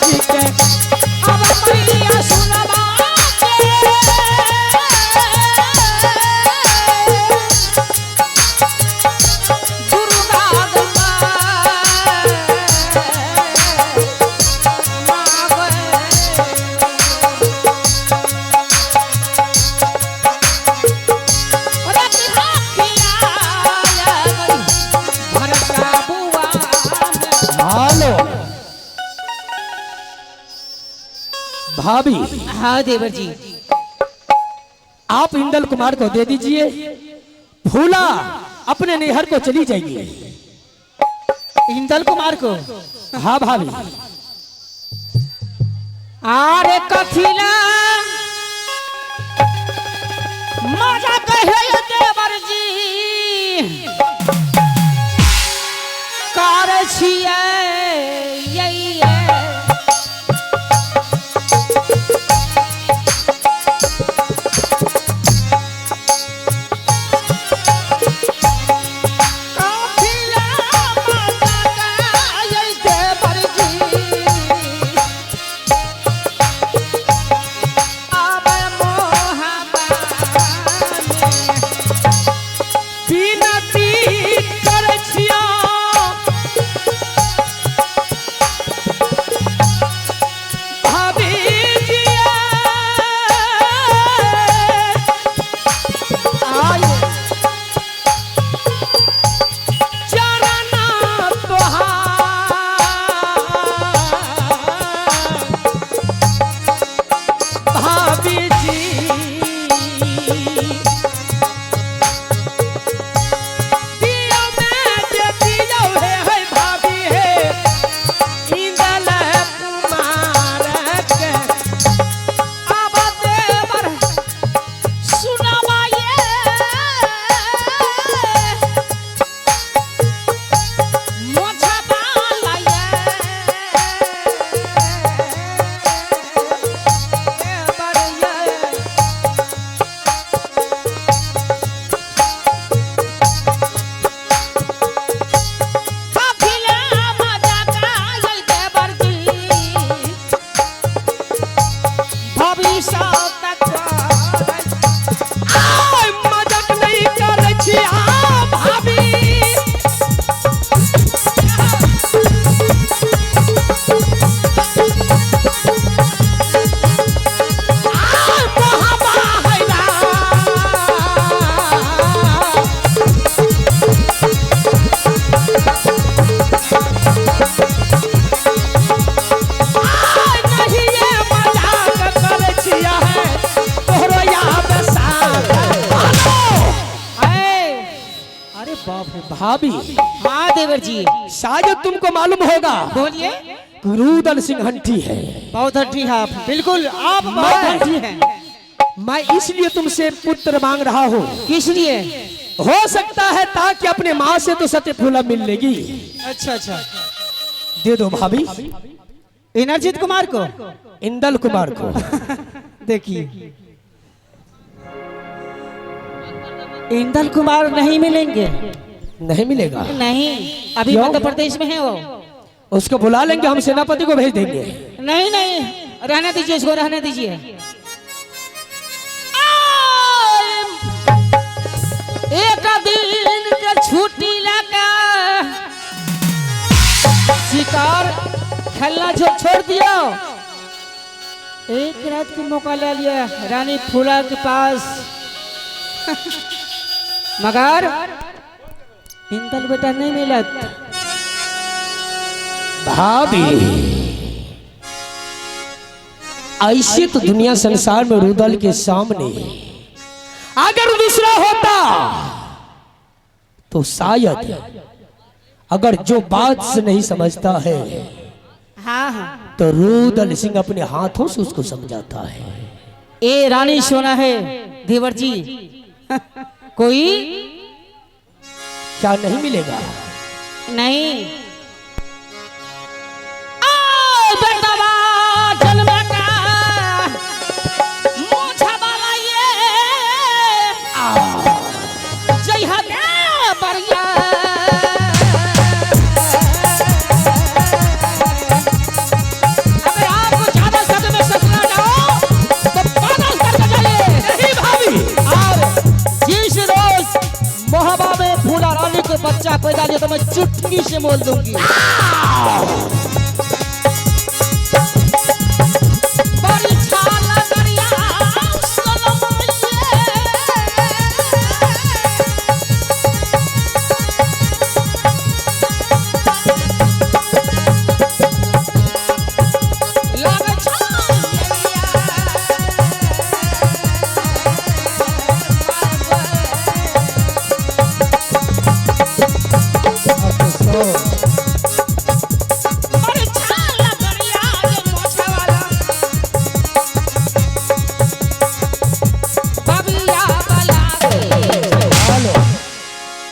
जी के अब मैया सुनवा भाभी। हाँ देवर जी, आप इंदल कुमार को दे दीजिए, फूला अपने नैहर को चली जाएगी। इंदल कुमार को? हाँ भाभी। अरे कथिला मजा कहे देवर जी कार छिए यही है। भाभी। हाँ देवर जी, शायद तुमको मालूम होगा, बोलिए। रुदल सिंह हंठी है। बहुत हंठी है आप, बिल्कुल आप बहुत हंठी हैं। मैं इसलिए तुमसे पुत्र मांग रहा हूँ। किस लिए? हो सकता है ताकि अपने माँ से तो सत्य फूला मिल लेगी। अच्छा अच्छा, दे दो भाभी। इनरजीत कुमार को? इंदल कुमार को। देखिए इंदल कुमार नहीं मिलेंगे। नहीं मिलेगा? नहीं, अभी मध्य प्रदेश में है वो। उसको बुला लेंगे, हम सेनापति को भेज देंगे। नहीं नहीं, रहने दीजिए इसको, रहने दीजिए। एक दिन के छुट्टी लगा शिकार खेलना छोड़ दिया, एक रात की मौका ले लिया रानी फूला के पास। मगर इंदल बेटा नहीं मिलत। भाभी ऐसे तो दुनिया संसार में रुदल के सामने अगर दूसरा होता तो शायद, अगर जो बात से नहीं समझता है हाँ हाँ, तो रुदल सिंह अपने हाथों से उसको समझाता है। ए रानी सोना है देवर जी। कोई क्या नहीं मिलेगा? नहीं। चुटकी से बोल दूंगी। बड़ी छाला गरिया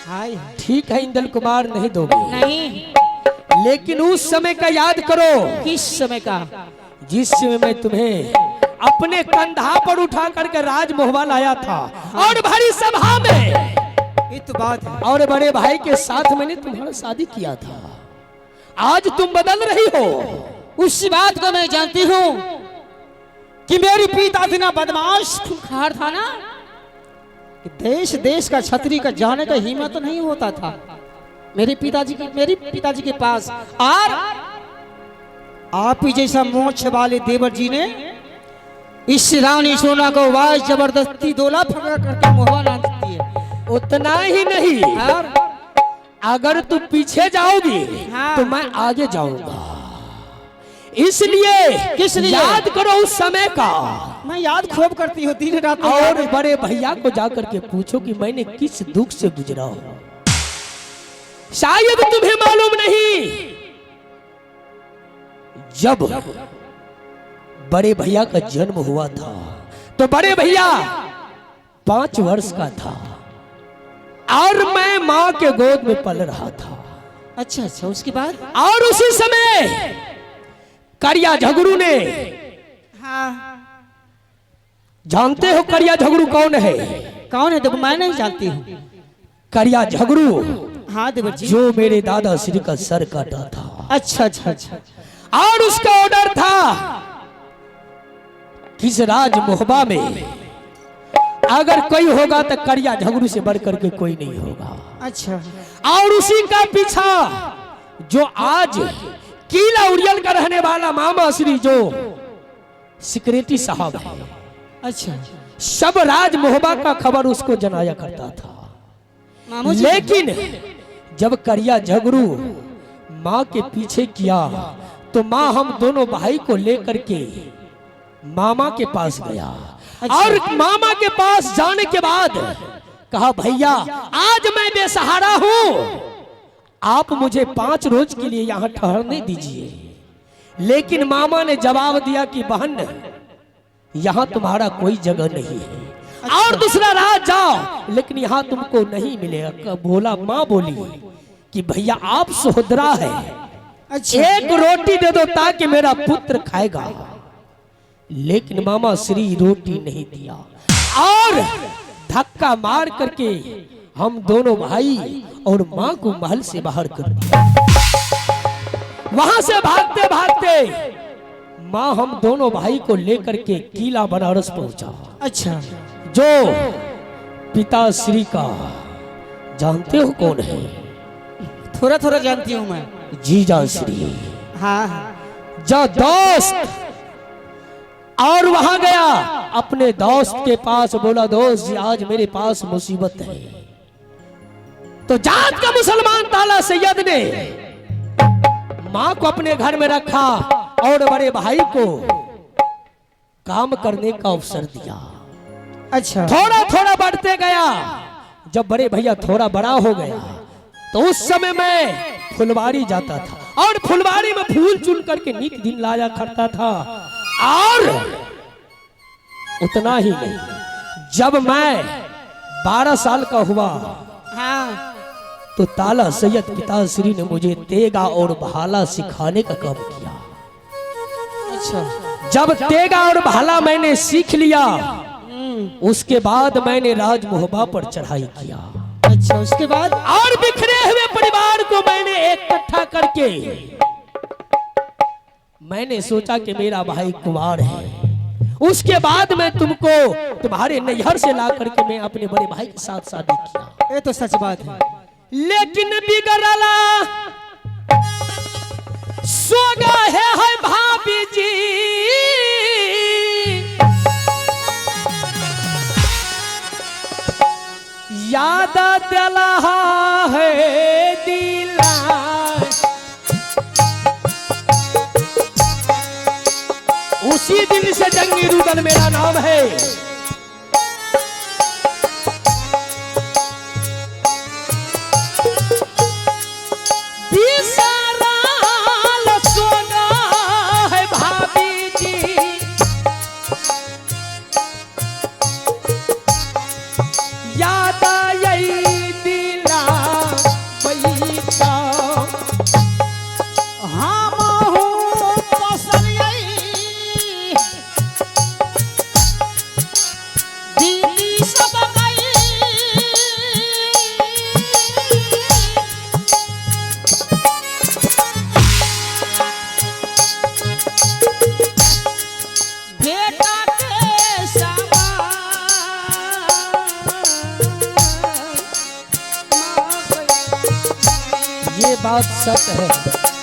हाय ठीक है इंदल कुमार, नहीं दोगे, नहीं, लेकिन उस समय का याद करो किस समय का? जिस समय मैं तुम्हें अपने कंधा पर उठा करके राज मोहबा लाया था और भरी सभा में, ये तो बात है। और बड़े भाई के साथ मैंने तुम्हारा शादी किया था। आज तुम बदल रही हो। उस बात को मैं जानती हूँ कि मेरी पिता इतना बदमाश खूंखार था ना कि देश देश का छतरी का जाने का हिम्मत तो नहीं होता था मेरे पिताजी के पास। और आप ही जैसा मोछ वाले देवर जी ने इस रानी सोना को वाज जबरदस्ती दोला फकड़ा करके मोहवा ना देती है। उतना ही नहीं, और अगर तू पीछे जाओगी हाँ। तो मैं आगे जाऊंगा। इसलिए किस लिए? याद करो उस समय का। मैं याद खूब करती हूँ दिन रात। और बड़े भैया को जाकर के पूछो कि मैंने किस दुख से गुजरा हूं। शायद तुम्हें मालूम नहीं, जब बड़े भैया का जन्म हुआ था तो बड़े भैया 5 वर्ष का था और मैं मां के गोद में पल रहा था। अच्छा अच्छा, उसके बाद? और उसी समय करिया झगड़ू ने, हाँ, जानते हो करिया झगड़ू कौन है? कौन है? देखो मैं नहीं जानती हूँ। करिया झगड़ू हाँ देवर जी। जो मेरे दादा श्री का सर काटा था। अच्छा अच्छा अच्छा। और उसका ऑर्डर था किस राज मोहबा में अगर कोई होगा तो करिया झगड़ू से बढ़कर के कोई नहीं होगा। अच्छा। और उसी का पीछा जो आज किला उड़ियल का रहने वाला मामा श्री जो सिक्योरिटी साहब है, अच्छा, सब राज मोहबा का खबर उसको जनाया करता था। मामू जी। लेकिन जब करिया झगड़ू माँ के पीछे किया तो माँ हम दोनों भाई को लेकर के मामा के पास गया। अच्छा। और मामा के पास जाने के बाद कहा भैया आज मैं बेसहारा हूं, आप मुझे 5 रोज के लिए यहाँ ठहरने दीजिए। लेकिन मामा ने जवाब दिया कि बहन यहाँ तुम्हारा कोई जगह नहीं है। अच्छा। और दूसरा राज जाओ लेकिन यहाँ तुमको नहीं मिलेगा। बोला माँ बोली कि भैया आप सोहदरा है, अच्छा। एक रोटी दे दो ताकि मेरा पुत्र खाएगा। लेकिन मामा श्री रोटी नहीं दिया और धक्का मार करके हम दोनों भाई और माँ को महल से बाहर कर दिया। वहां से भागते भागते माँ हम दोनों भाई को लेकर के किला बनारस पहुंचा। अच्छा। जो पिता श्री का जानते हो कौन है? थोड़ा थोड़ा जानती हूँ मैं। जीजा श्री। हाँ। जो दोस्त, और वहां गया अपने दोस्त के पास, बोला दोस्त जी आज मेरे पास मुसीबत है। तो जात का मुसलमान ताला सैयद ने मां को अपने घर में रखा और बड़े भाई को काम करने का अवसर दिया। अच्छा। थोड़ा थोड़ा बढ़ते गया। जब बड़े भैया थोड़ा बड़ा हो गया तो उस समय में फुलवारी जाता था और फुलवारी में फूल चुन करके नित दिन लाया करता था। और उतना ही नहीं, जब मैं 12 साल का हुआ हाँ। तो ताला सैयद पिताश्री ने मुझे तेगा और भाला सिखाने का काम किया। अच्छा। जब तेगा और भाला मैंने सीख लिया उसके बाद मैंने राज मोहबा पर चढ़ाई किया। अच्छा, उसके बाद? और बिखरे हुए परिवार को मैंने इकट्ठा करके मैंने सोचा कि मेरा भाई कुमार है। उसके बाद मैं तुमको तुम्हारे नैहर से ला करके मैं अपने बड़े भाई के साथ शादी किया। ये तो सच बात है। लेकिन बिगड़ला सो गए है भाभी जी याद दिला है दिला उसी दिन से जंगी रुदन मेरा नाम है। बिसराल सोना है भाभी जी याद आई दिला बैठा हम हूँ पसरियई दीदी सब गई बेटा के ये बात सच है।